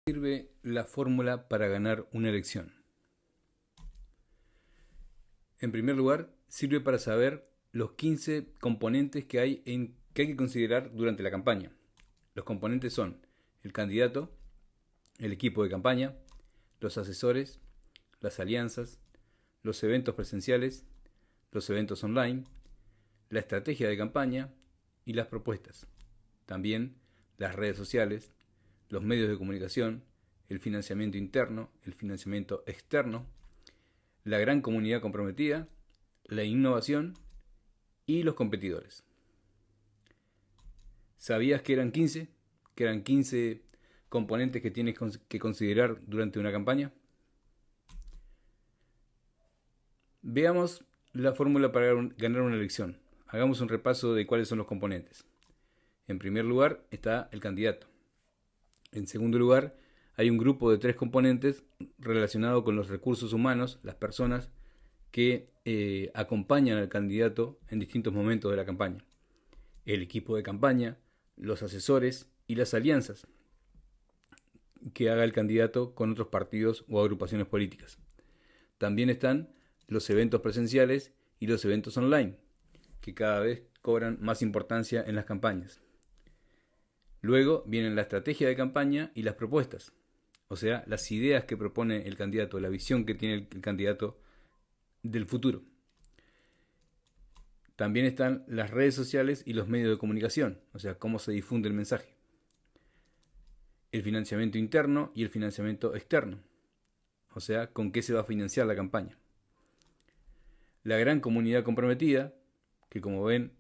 Sirve la fórmula para ganar una elección? En primer lugar, sirve para saber los 15 componentes que hay que considerar durante la campaña. Los componentes son el candidato, el equipo de campaña, los asesores, las alianzas, los eventos presenciales, los eventos online, la estrategia de campaña y las propuestas. También las redes sociales, los medios de comunicación, el financiamiento interno, el financiamiento externo, la gran comunidad comprometida, la innovación y los competidores. ¿Sabías que eran 15? ¿Que eran 15 componentes que tienes que considerar durante una campaña? Veamos la fórmula para ganar una elección. Hagamos un repaso de cuáles son los componentes. En primer lugar está el candidato. En segundo lugar, hay un grupo de 3 componentes relacionados con los recursos humanos, las personas que acompañan al candidato en distintos momentos de la campaña. El equipo de campaña, los asesores y las alianzas que haga el candidato con otros partidos o agrupaciones políticas. También están los eventos presenciales y los eventos online, que cada vez cobran más importancia en las campañas. Luego vienen la estrategia de campaña y las propuestas, o sea, las ideas que propone el candidato, la visión que tiene el candidato del futuro. También están las redes sociales y los medios de comunicación, o sea, cómo se difunde el mensaje. El financiamiento interno y el financiamiento externo, o sea, con qué se va a financiar la campaña. La gran comunidad comprometida, que como ven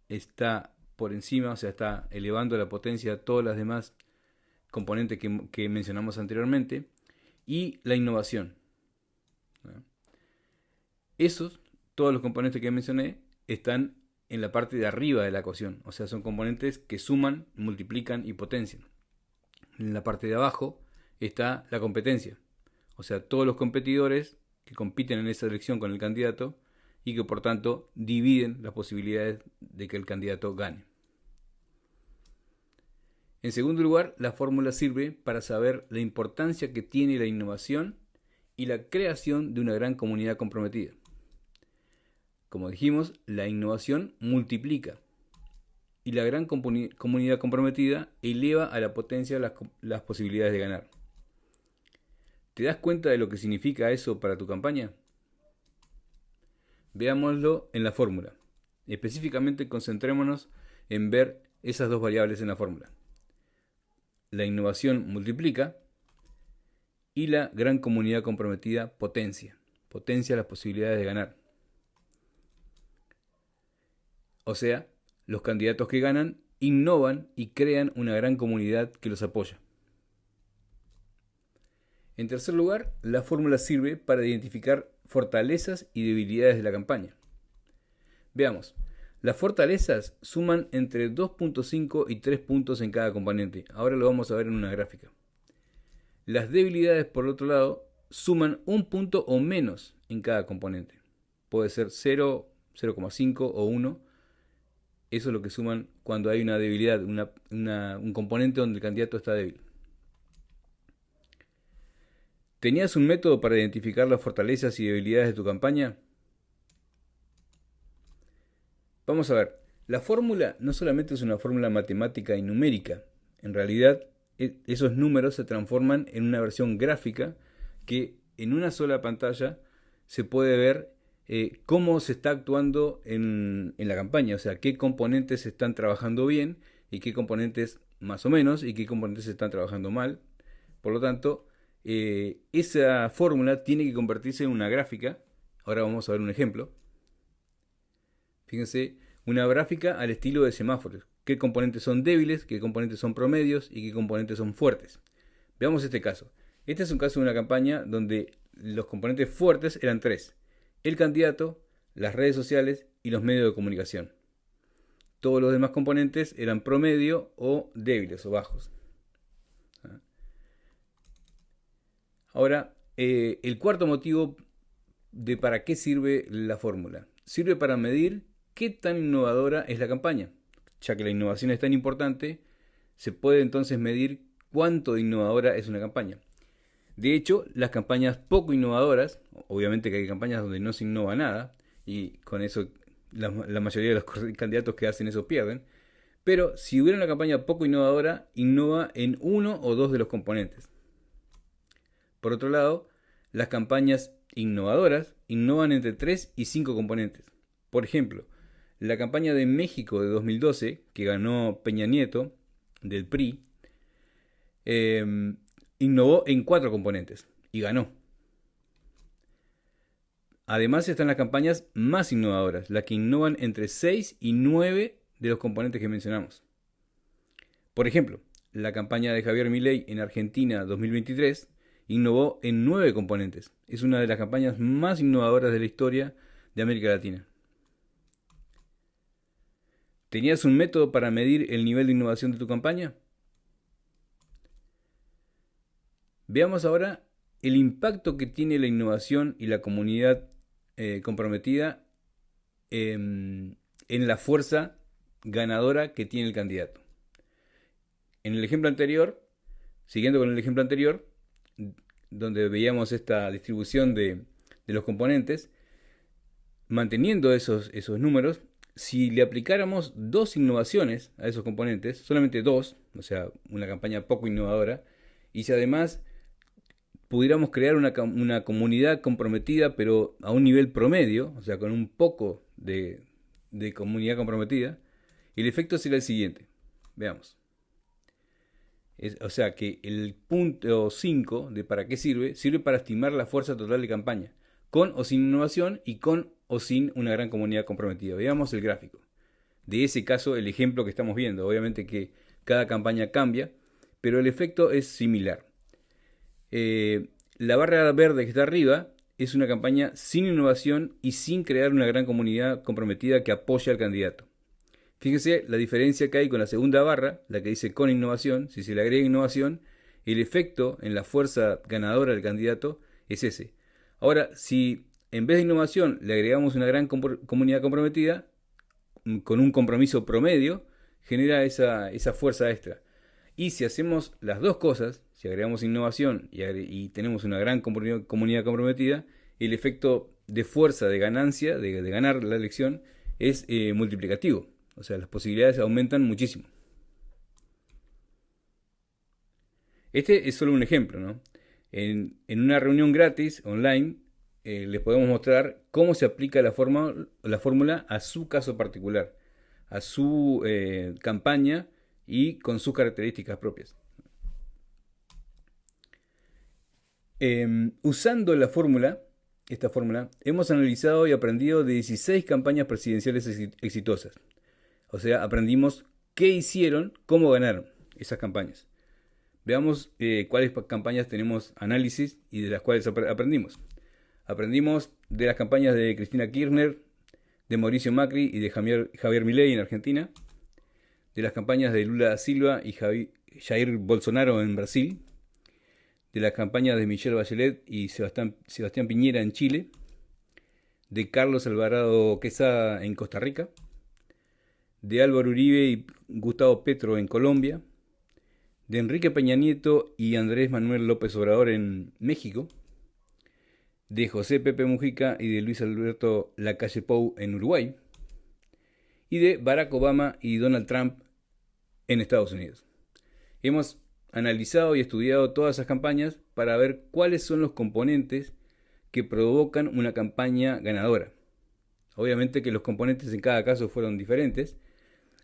está por encima, o sea, está elevando la potencia a todas las demás componentes que mencionamos anteriormente, y la innovación. Todos los componentes que mencioné, están en la parte de arriba de la ecuación, o sea, son componentes que suman, multiplican y potencian. En la parte de abajo está la competencia, o sea, todos los competidores que compiten en esa elección con el candidato y que por tanto dividen las posibilidades de que el candidato gane. En segundo lugar, la fórmula sirve para saber la importancia que tiene la innovación y la creación de una gran comunidad comprometida. Como dijimos, la innovación multiplica y la gran comunidad comprometida eleva a la potencia las posibilidades de ganar. ¿Te das cuenta de lo que significa eso para tu campaña? Veámoslo en la fórmula. Específicamente concentrémonos en ver esas dos variables en la fórmula. La innovación multiplica y la gran comunidad comprometida potencia las posibilidades de ganar. O sea, los candidatos que ganan innovan y crean una gran comunidad que los apoya. En tercer lugar, la fórmula sirve para identificar fortalezas y debilidades de la campaña. Veamos, las fortalezas suman entre 2.5 y 3 puntos en cada componente. Ahora lo vamos a ver en una gráfica. Las debilidades, por otro lado, suman 1 punto o menos en cada componente. Puede ser 0, 0,5 o 1. Eso es lo que suman cuando hay una debilidad, un componente donde el candidato está débil. ¿Tenías un método para identificar las fortalezas y debilidades de tu campaña? Vamos a ver, la fórmula no solamente es una fórmula matemática y numérica. En realidad, esos números se transforman en una versión gráfica que en una sola pantalla se puede ver cómo se está actuando en la campaña, o sea, qué componentes están trabajando bien y qué componentes más o menos y qué componentes están trabajando mal. Por lo tanto, esa fórmula tiene que convertirse en una gráfica. Ahora vamos a ver un ejemplo. Fíjense, una gráfica al estilo de semáforos. ¿Qué componentes son débiles, qué componentes son promedios y qué componentes son fuertes? Veamos este caso. Este es un caso de una campaña donde los componentes fuertes eran 3. El candidato, las redes sociales y los medios de comunicación. Todos los demás componentes eran promedio o débiles o bajos. Ahora, el cuarto motivo de para qué sirve la fórmula. Sirve para medir qué tan innovadora es la campaña. Ya que la innovación es tan importante, se puede entonces medir cuánto de innovadora es una campaña. De hecho, las campañas poco innovadoras, obviamente que hay campañas donde no se innova nada, y con eso la mayoría de los candidatos que hacen eso pierden, pero si hubiera una campaña poco innovadora, innova en uno o dos de los componentes. Por otro lado, las campañas innovadoras innovan entre 3 y 5 componentes. Por ejemplo, la campaña de México de 2012, que ganó Peña Nieto, del PRI, innovó en 4 componentes y ganó. Además están las campañas más innovadoras, las que innovan entre 6 y 9 de los componentes que mencionamos. Por ejemplo, la campaña de Javier Milei en Argentina 2023 innovó en 9 componentes. Es una de las campañas más innovadoras de la historia de América Latina. ¿Tenías un método para medir el nivel de innovación de tu campaña? Veamos ahora el impacto que tiene la innovación y la comunidad comprometida en la fuerza ganadora que tiene el candidato. En el ejemplo anterior, siguiendo con el ejemplo anterior, donde veíamos esta distribución de los componentes, manteniendo esos números, si le aplicáramos 2 innovaciones a esos componentes, solamente 2, o sea, una campaña poco innovadora, y si además pudiéramos crear una comunidad comprometida, pero a un nivel promedio, o sea, con un poco de comunidad comprometida, el efecto sería el siguiente. Veamos. O sea que el punto 5 de para qué sirve para estimar la fuerza total de campaña, con o sin innovación y con o sin una gran comunidad comprometida. Veamos el gráfico. De ese caso, el ejemplo que estamos viendo. Obviamente que cada campaña cambia, pero el efecto es similar. La barra verde que está arriba es una campaña sin innovación y sin crear una gran comunidad comprometida que apoya al candidato. Fíjense la diferencia que hay con la segunda barra, la que dice con innovación. Si se le agrega innovación, el efecto en la fuerza ganadora del candidato es ese. Ahora, si en vez de innovación le agregamos una gran comunidad comprometida, con un compromiso promedio, genera esa fuerza extra. Y si hacemos las dos cosas, si agregamos innovación y tenemos una gran comunidad comprometida, el efecto de fuerza, de ganancia, de ganar la elección, es multiplicativo. O sea, las posibilidades aumentan muchísimo. Este es solo un ejemplo, ¿no? En una reunión gratis, online, les podemos mostrar cómo se aplica la fórmula a su caso particular, a su campaña y con sus características propias. Usando esta fórmula, hemos analizado y aprendido de 16 campañas presidenciales exitosas. O sea, aprendimos qué hicieron, cómo ganaron esas campañas. Veamos cuáles campañas tenemos análisis y de las cuales aprendimos. Aprendimos de las campañas de Cristina Kirchner, de Mauricio Macri y de Javier Milei en Argentina, de las campañas de Lula da Silva y Jair Bolsonaro en Brasil, de las campañas de Michelle Bachelet y Sebastián Piñera en Chile, de Carlos Alvarado Quesada en Costa Rica, de Álvaro Uribe y Gustavo Petro en Colombia, de Enrique Peña Nieto y Andrés Manuel López Obrador en México, de José Pepe Mujica y de Luis Alberto Lacalle Pou en Uruguay, y de Barack Obama y Donald Trump en Estados Unidos. Hemos analizado y estudiado todas esas campañas para ver cuáles son los componentes que provocan una campaña ganadora. Obviamente que los componentes en cada caso fueron diferentes,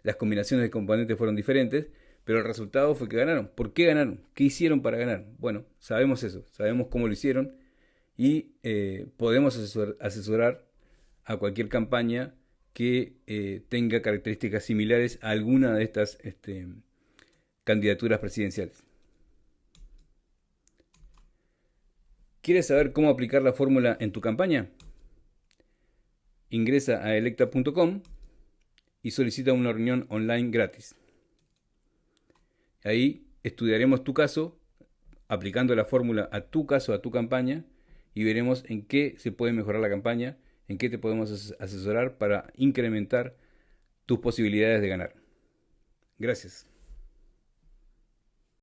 las combinaciones de componentes fueron diferentes, pero el resultado fue que ganaron. ¿Por qué ganaron? ¿Qué hicieron para ganar? Bueno, sabemos eso, sabemos cómo lo hicieron y podemos asesorar a cualquier campaña que tenga características similares a alguna de estas candidaturas presidenciales. ¿Quieres saber cómo aplicar la fórmula en tu campaña? Ingresa a electa.com y solicita una reunión online gratis. Ahí estudiaremos tu caso, aplicando la fórmula a tu caso, a tu campaña, y veremos en qué se puede mejorar la campaña, en qué te podemos asesorar para incrementar tus posibilidades de ganar. Gracias.